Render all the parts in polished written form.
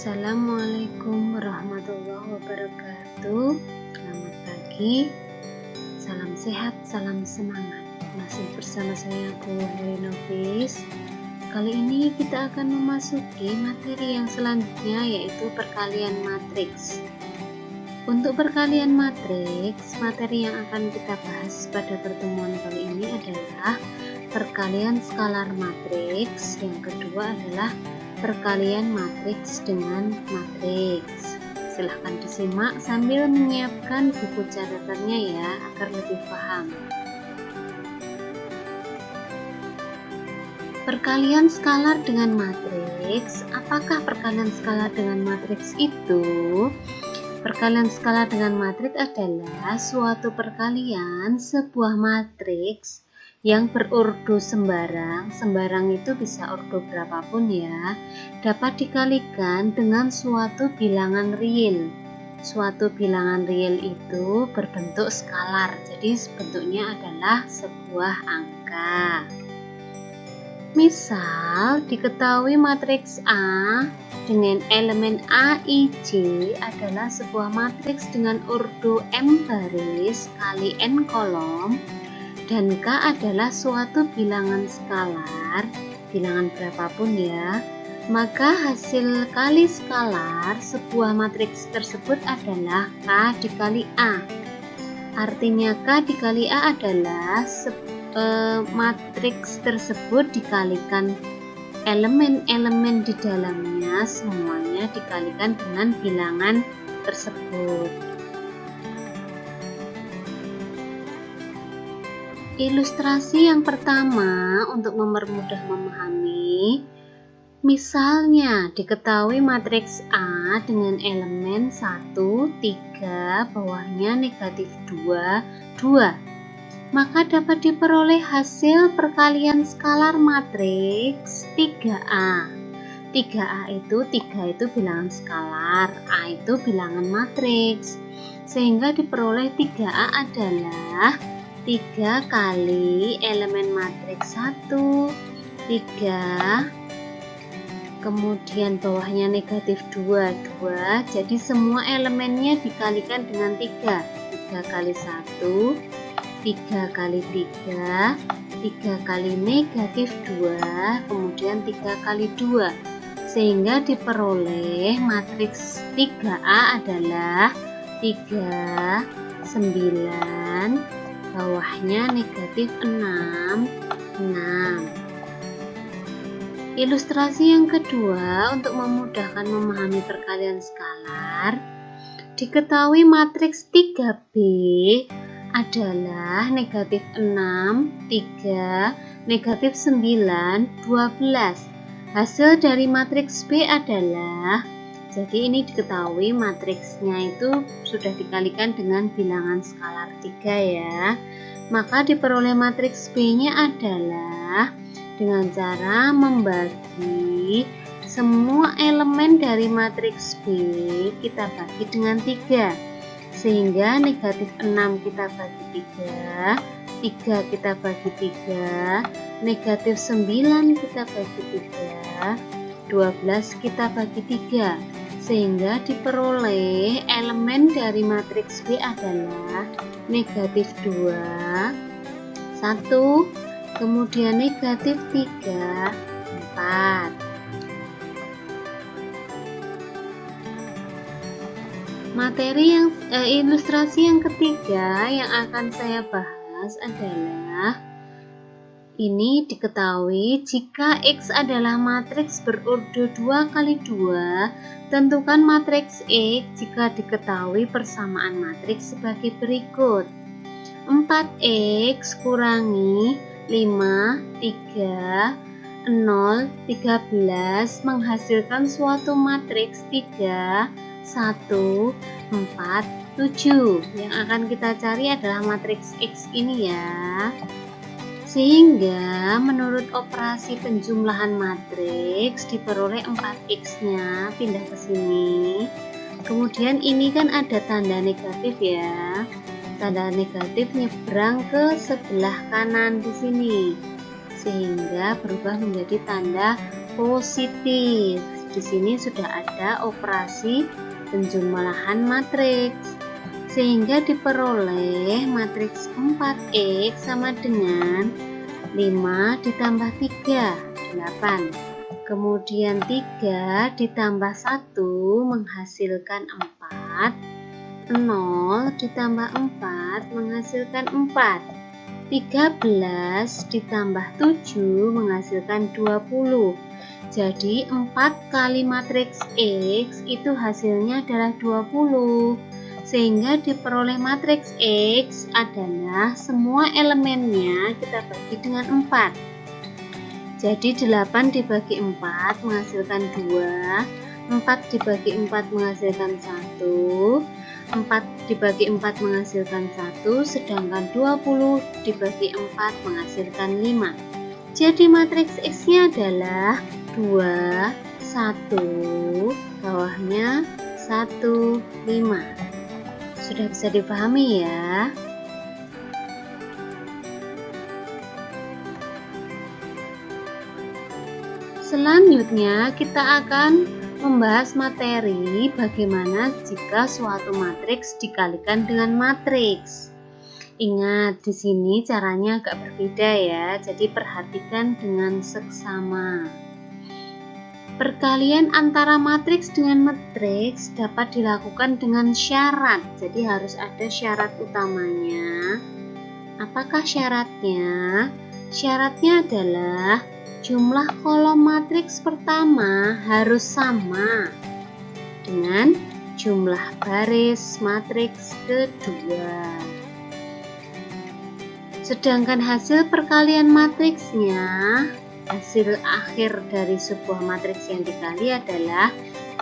Assalamualaikum warahmatullahi wabarakatuh. Selamat pagi, salam sehat, salam semangat. Masih bersama saya Bu Heri Nofis. Kali ini kita akan memasuki materi yang selanjutnya, yaitu perkalian matriks. Untuk perkalian matriks, materi yang akan kita bahas pada pertemuan kali ini adalah perkalian skalar matriks. Yang kedua adalah perkalian matriks dengan matriks. Silahkan disimak sambil menyiapkan buku catatannya ya, agar lebih paham. Perkalian skalar dengan matriks. Apakah perkalian skalar dengan matriks itu? Perkalian skalar dengan matriks adalah suatu perkalian sebuah matriks yang berordo sembarang. Sembarang itu bisa ordo berapapun ya, dapat dikalikan dengan suatu bilangan real. Suatu bilangan real itu berbentuk skalar, jadi bentuknya adalah sebuah angka. Misal diketahui matriks A dengan elemen A, I, J adalah sebuah matriks dengan ordo M baris kali N kolom, dan K adalah suatu bilangan skalar, bilangan berapapun ya, maka hasil kali skalar sebuah matriks tersebut adalah K dikali A. Artinya K dikali A adalah matriks tersebut dikalikan elemen-elemen di dalamnya, semuanya dikalikan dengan bilangan tersebut. Ilustrasi yang pertama untuk mempermudah memahami, misalnya diketahui matriks A dengan elemen 1, 3, bawahnya negatif 2, 2, maka dapat diperoleh hasil perkalian skalar matriks 3A. 3A itu, 3 itu bilangan skalar, A itu bilangan matriks, sehingga diperoleh 3A adalah 3 kali elemen matriks 1, 3, kemudian bawahnya negatif 2, 2, jadi semua elemennya dikalikan dengan 3. 3 kali 1, 3 kali 3, 3 kali negatif 2, kemudian 3 kali 2, sehingga diperoleh matriks 3A adalah 3, 9, bawahnya negatif 6, 6. Ilustrasi yang kedua untuk memudahkan memahami perkalian skalar, diketahui matriks 3B adalah negatif 6, 3, negatif 9, 12. Hasil dari matriks B adalah, jadi ini diketahui matriksnya itu sudah dikalikan dengan bilangan skalar 3 ya, maka diperoleh matriks B-nya adalah dengan cara membagi semua elemen dari matriks B kita bagi dengan 3, sehingga negatif 6 kita bagi 3, 3 kita bagi 3, negatif 9 kita bagi 3, 12 kita bagi 3, sehingga diperoleh elemen dari matriks B adalah negatif 2, 1, kemudian negatif 3, 4. Materi yang ilustrasi yang ketiga yang akan saya bahas adalah, ini diketahui jika X adalah matriks berordo 2 kali 2, tentukan matriks X jika diketahui persamaan matriks sebagai berikut. 4X kurangi 5, 3, 0, 13 menghasilkan suatu matriks 3, 1, 4, 7. Yang akan kita cari adalah matriks X ini ya. Sehingga menurut operasi penjumlahan matriks diperoleh 4X-nya, pindah ke sini. Kemudian ini kan ada tanda negatif ya. Tanda negatif nyebrang ke sebelah kanan di sini, sehingga berubah menjadi tanda positif. di sini sudah ada operasi penjumlahan matriks, sehingga diperoleh matriks 4X sama dengan 5 ditambah 3, 8. Kemudian 3 ditambah 1 menghasilkan 4, 0 ditambah 4 menghasilkan 4, 13 ditambah 7 menghasilkan 20. Jadi 4 kali matriks X itu hasilnya adalah 20. Sehingga diperoleh matriks X adalah semua elemennya kita bagi dengan 4. Jadi 8 dibagi 4 menghasilkan 2, 4 dibagi 4 menghasilkan 1, 4 dibagi 4 menghasilkan 1, sedangkan 20 dibagi 4 menghasilkan 5. Jadi matriks X-nya adalah 2, 1, bawahnya 1, 5. Sudah bisa dipahami ya? Selanjutnya kita akan membahas materi bagaimana jika suatu matriks dikalikan dengan matriks. Ingat, di sini caranya agak berbeda ya, jadi perhatikan dengan seksama. Perkalian antara matriks dengan matriks dapat dilakukan dengan syarat, jadi harus ada syarat utamanya. Apakah syaratnya? Syaratnya adalah jumlah kolom matriks pertama harus sama dengan jumlah baris matriks kedua. Sedangkan hasil perkalian matriksnya, hasil akhir dari sebuah matriks yang dikali adalah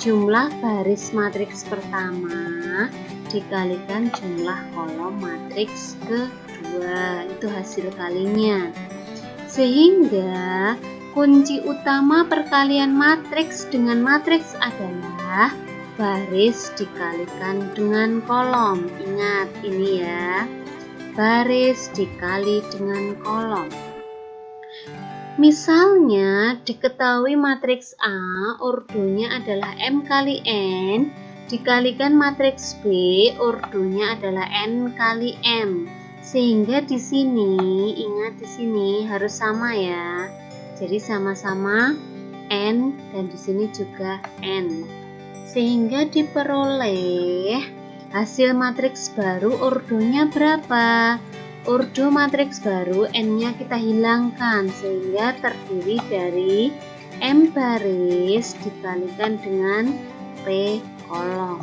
jumlah baris matriks pertama dikalikan jumlah kolom matriks kedua. Itu hasil kalinya. Sehingga kunci utama perkalian matriks dengan matriks adalah baris dikalikan dengan kolom. Ingat ini ya, baris dikali dengan kolom. Misalnya diketahui matriks A ordonya adalah M kali N dikalikan matriks B ordonya adalah N kali M. Sehingga di sini, ingat di sini harus sama ya. Jadi sama-sama N dan di sini juga N. Sehingga diperoleh hasil matriks baru ordonya berapa? Ordo matriks baru N-nya kita hilangkan sehingga terdiri dari M baris dikalikan dengan P kolom.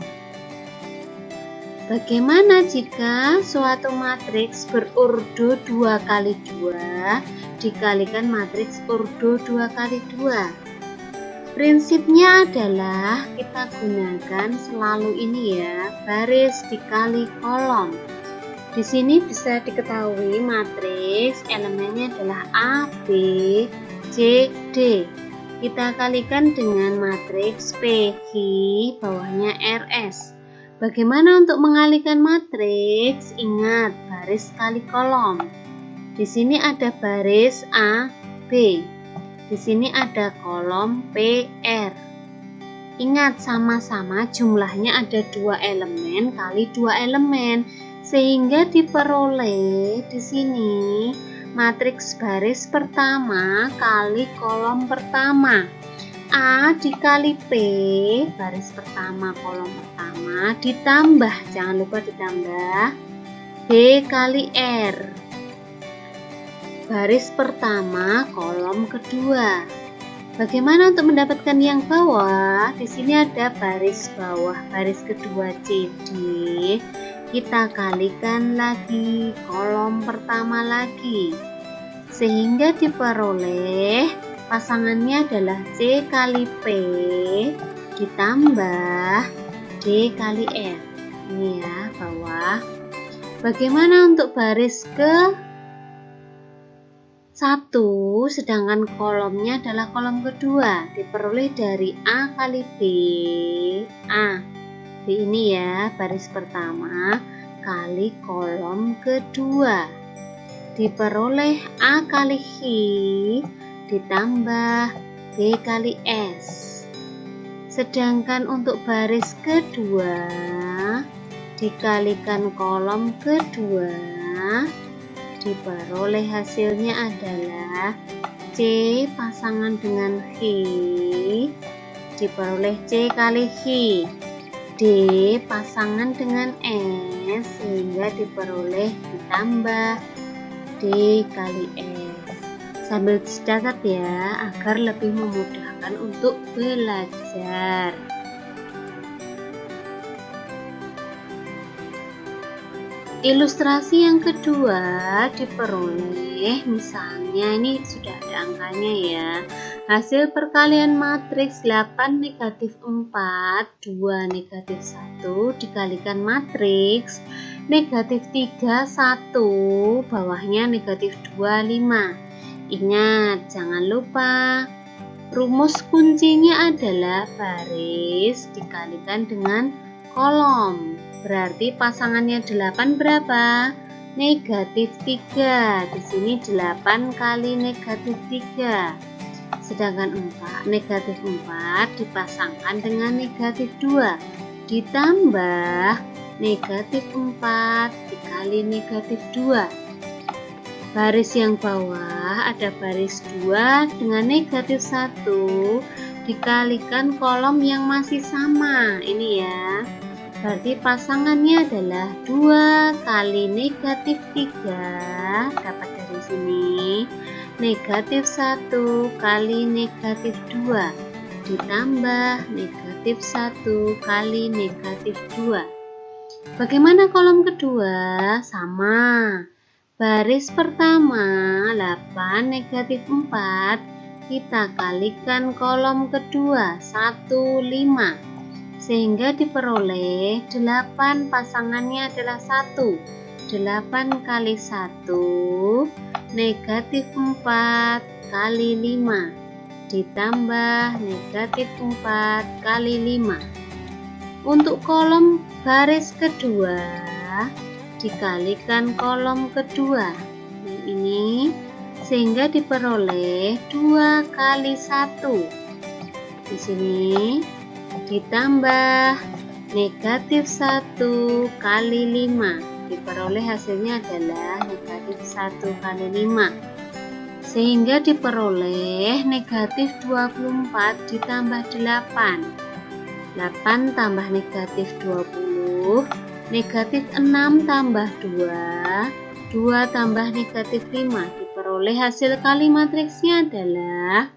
Bagaimana jika suatu matriks berordo 2 kali 2 dikalikan matriks ordo 2 kali 2? Prinsipnya adalah kita gunakan selalu ini ya, baris dikali kolom. Di sini bisa diketahui matriks elemennya adalah A, B, C, D. Kita kalikan dengan matriks P, Q, bawahnya RS. Bagaimana untuk mengalihkan matriks? Ingat, baris kali kolom. Di sini ada baris A, B. Di sini ada kolom P, R. Ingat, sama-sama jumlahnya ada 2 elemen kali 2 elemen. Sehingga diperoleh di sini matriks baris pertama kali kolom pertama. A dikali P, baris pertama kolom pertama, ditambah, jangan lupa ditambah, B kali R, baris pertama kolom kedua. Bagaimana untuk mendapatkan yang bawah? Di sini ada baris bawah, baris kedua CD. Kita kalikan lagi kolom pertama lagi, sehingga diperoleh pasangannya adalah C kali P ditambah D kali R. Ini ya, bawah. Bagaimana untuk baris ke 1, sedangkan kolomnya adalah kolom kedua, diperoleh dari A kali B. A, B ini ya, baris pertama kali kolom kedua. Diperoleh A kali H ditambah B kali S. Sedangkan untuk baris kedua dikalikan kolom kedua, diperoleh hasilnya adalah C pasangan dengan H, diperoleh C kali H. D pasangan dengan S, sehingga diperoleh ditambah D kali S. Sambil dicatat ya, agar lebih memudahkan untuk belajar. Ilustrasi yang kedua diperoleh, misalnya ini sudah ada angkanya ya. Hasil perkalian matriks 8 negatif 4, 2 negatif 1 dikalikan matriks negatif 3, 1, bawahnya negatif 2, 5. Ingat, jangan lupa rumus kuncinya adalah baris dikalikan dengan kolom. Berarti pasangannya 8 berapa? Negatif 3. Di sini 8 kali negatif 3. Sedangkan 4, negatif 4 dipasangkan dengan negatif 2. Ditambah negatif 4 dikali negatif 2. Baris yang bawah ada baris 2 dengan negatif 1 dikalikan kolom yang masih sama. Ini ya. Berarti pasangannya adalah 2 kali negatif 3, dapat dari sini negatif 1 kali negatif 2 ditambah negatif 1 kali negatif 2. Bagaimana kolom kedua? Sama. Baris pertama 8 negatif 4, kita kalikan kolom kedua 1, 5, sehingga diperoleh 8 pasangannya adalah 1. 8 kali 1 negatif 4 kali 5 ditambah negatif 4 kali 5. Untuk kolom baris kedua dikalikan kolom kedua ini, sehingga diperoleh 2 kali 1. Di sini ditambah negatif 1 kali 5, diperoleh hasilnya adalah negatif 1 kali 5, sehingga diperoleh negatif 24 ditambah 8. 8 tambah negatif 20, negatif 6 tambah 2, 2 tambah negatif 5, diperoleh hasil kali matriksnya adalah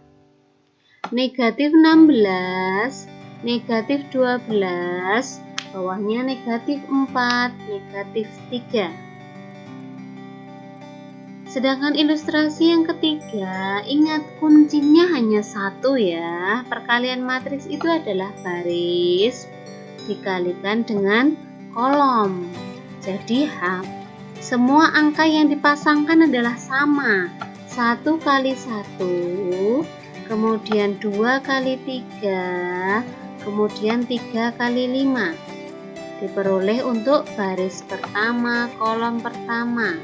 negatif 16, negatif 12, bawahnya negatif 4, negatif 3. Sedangkan ilustrasi yang ketiga, ingat kuncinya hanya satu ya. Perkalian matriks itu adalah baris dikalikan dengan kolom. Jadi semua angka yang dipasangkan adalah sama. 1 kali 1, kemudian 2 kali 3, kemudian 3 kali 5. Diperoleh untuk baris pertama, kolom pertama.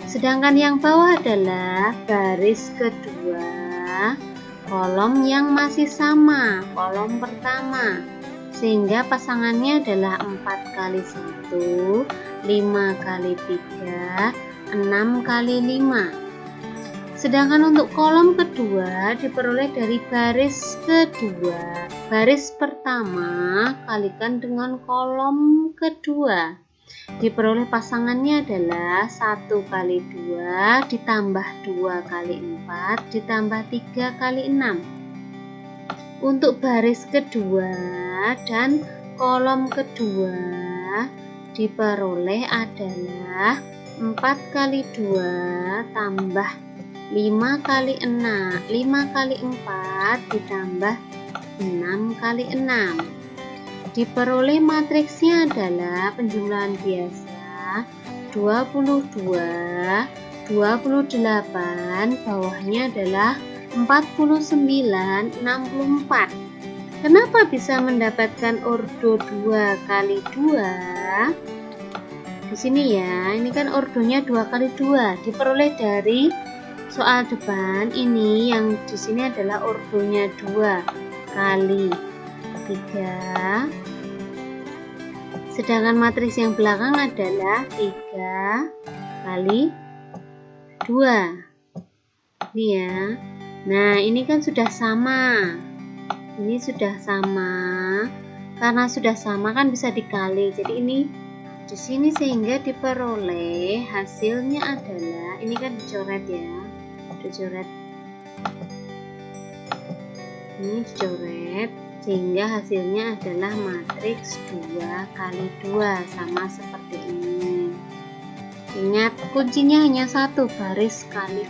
Sedangkan yang bawah adalah baris kedua, kolom yang masih sama, kolom pertama. Sehingga pasangannya adalah 4 kali 1, 5 kali 3, 6 kali 5. Sedangkan untuk kolom kedua diperoleh dari baris kedua. Baris pertama kalikan dengan kolom kedua. Diperoleh pasangannya adalah 1 kali 2 ditambah 2 kali 4 ditambah 3 kali 6. Untuk baris kedua dan kolom kedua diperoleh adalah 4 kali 2 tambah 5 kali 6, 5 kali 4 ditambah 6 kali 6. Diperoleh matriksnya adalah penjumlahan biasa 22, 28, bawahnya adalah 49, 64. Kenapa bisa mendapatkan ordo 2 kali 2? Di sini ya, ini kan ordonya 2 kali 2, diperoleh dari soal depan. Ini yang di sini adalah ordonya 2 kali 3. Sedangkan matriks yang belakang adalah 3 kali 2. Ini ya. Nah, ini kan sudah sama. Ini sudah sama. Karena sudah sama kan bisa dikali. Jadi ini di sini sehingga diperoleh hasilnya adalah, ini kan dicoret ya. Dicoret. Ini dicoret sehingga hasilnya adalah matriks 2 kali 2 sama seperti ini. Ingat, kuncinya hanya satu, baris kali.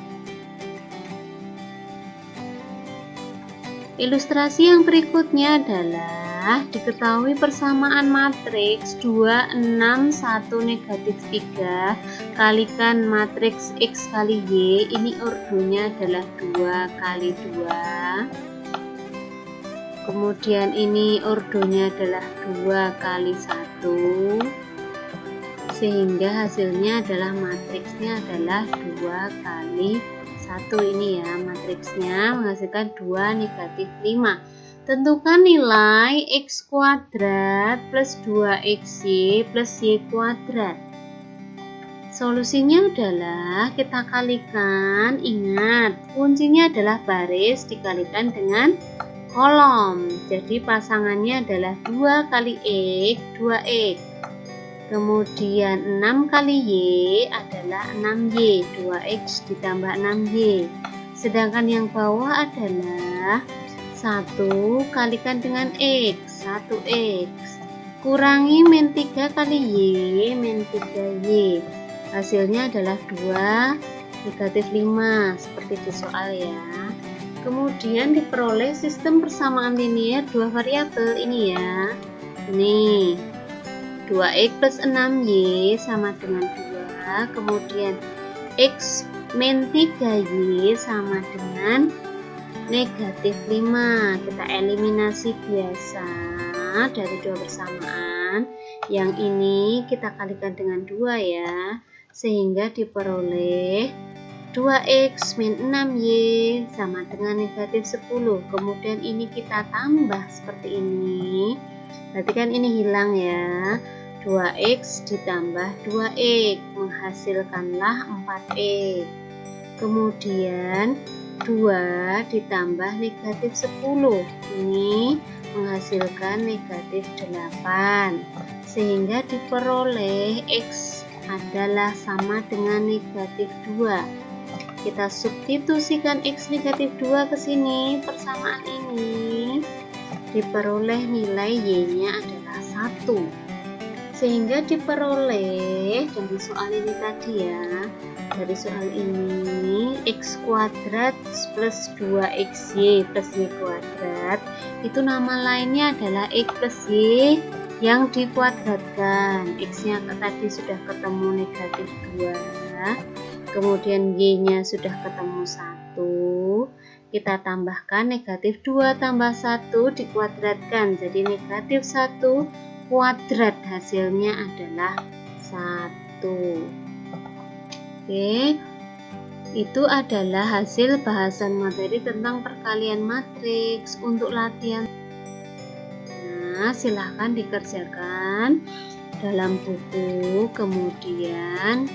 Ilustrasi yang berikutnya adalah diketahui persamaan matriks 2, 6, 1, negatif 3 kalikan matriks X kali Y. Ini ordonya adalah 2 kali 2. Kemudian ini ordonya adalah 2 kali 1. Sehingga hasilnya adalah matriksnya adalah 2 kali 1 ini ya, matriksnya menghasilkan 2 negatif 5. Tentukan nilai X kuadrat plus 2XY plus Y kuadrat. Solusinya adalah kita kalikan, ingat kuncinya adalah baris dikalikan dengan kolom. Jadi pasangannya adalah 2 kali X, 2X. Kemudian 6 kali Y adalah 6Y, 2X ditambah 6Y. Sedangkan yang bawah adalah 1 kalikan dengan X, 1X. Kurangi min 3 kali Y, min 3Y. Hasilnya adalah 2 negatif 5, seperti di soal ya. Kemudian diperoleh sistem persamaan linear dua variabel ini ya. Ini 2X plus 6Y sama dengan 2. Kemudian X min 3Y sama dengan negatif 5. Kita eliminasi biasa dari dua persamaan. Yang ini kita kalikan dengan 2 ya. Sehingga diperoleh 2X min 6Y sama dengan negatif 10. Kemudian ini kita tambah seperti ini. Berarti kan ini hilang ya. 2X ditambah 2X menghasilkanlah 4X. Kemudian 2 ditambah negatif 10 ini menghasilkan negatif 8. Sehingga diperoleh X adalah sama dengan negatif 2. Kita substitusikan X negatif 2 ke sini, persamaan ini diperoleh nilai Y-nya adalah 1. Sehingga diperoleh dari soal ini tadi ya, dari soal ini X kuadrat plus 2XY plus Y kuadrat, itu nama lainnya adalah X plus Y yang dikuadratkan. X-nya tadi sudah ketemu negatif 2, kemudian Y-nya sudah ketemu 1. Kita tambahkan negatif 2 tambah 1 dikuadratkan, jadi negatif 1 kuadrat, hasilnya adalah 1. Oke, itu adalah hasil bahasan materi tentang perkalian matriks. Untuk latihan, nah, silahkan dikerjakan dalam buku, kemudian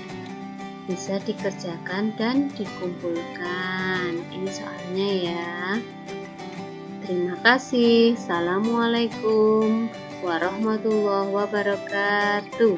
bisa dikerjakan dan dikumpulkan. Ini soalnya ya. Terima kasih. Assalamualaikum warahmatullahi wabarakatuh.